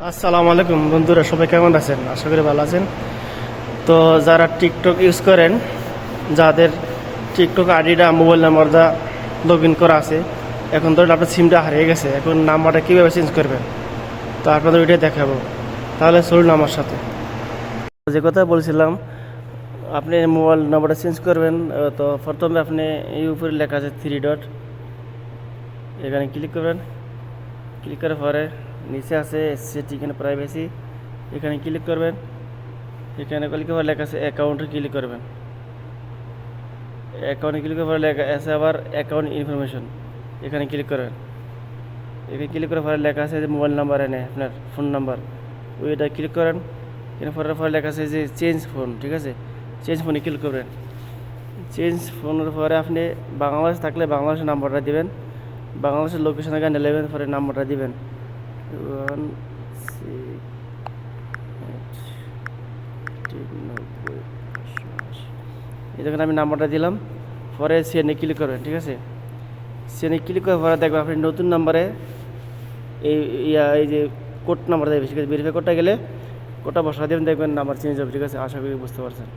আসসালামু আলাইকুম বন্ধুরা, সবাই কেমন আছেন? আশা করি ভালো আছেন। তো যারা টিকটক ইউজ করেন, যাদের টিকটক আইডিটা মোবাইল নাম্বারটা লগ ইন করা আছে, এখন ধরেন আপনার সিমটা হারিয়ে গেছে, এখন নাম্বারটা কীভাবে চেঞ্জ করবেন তো আপনাদের ওইটাই দেখাবো। তাহলে চলুন আমার সাথে। যে কথা বলছিলাম, আপনি মোবাইল নাম্বারটা চেঞ্জ করবেন। তো প্রথমে আপনি এই উপরে লেখা আছে 3 ডট, এখানে ক্লিক করবেন। ক্লিক করার পরে নিচে আছে সেটিং এন্ড প্রাইভেসি, এখানে ক্লিক করবেন। এখানে ক্লিক করে লেখা আছে অ্যাকাউন্টে ক্লিক করবেন। অ্যাকাউন্টে ক্লিক করার পরে লেখা আছে আবার অ্যাকাউন্ট ইনফরমেশন, এখানে ক্লিক করবেন। এখানে ক্লিক করার পরে লেখা আছে যে মোবাইল নাম্বার এনে আপনার ফোন নাম্বার, ওইটা ক্লিক করেন। এখানে পরে লেখা আছে যে চেঞ্জ ফোন, ঠিক আছে, চেঞ্জ ফোনে ক্লিক করবেন। চেঞ্জ ফোনের পরে আপনি বাংলাদেশ থাকলে বাংলাদেশের নাম্বারটা দিবেন, বাংলাদেশের লোকেশন এখানে নেবেন, পরে নাম্বারটা দিবেন 168 আমি নাম্বারটা দিলাম। পরে সেনে ক্লিক করবেন, ঠিক আছে। সেনে ক্লিক করার পরে দেখবেন আপনি নতুন নাম্বারে এই যে কোড নাম্বার দেবে, ঠিক আছে। ভেরিফাই কোডটা গেলে কোডটা বসা দেবেন, দেখবেন নাম্বার চেঞ্জ হবে, ঠিক আছে। আশা করি বুঝতে পারছেন।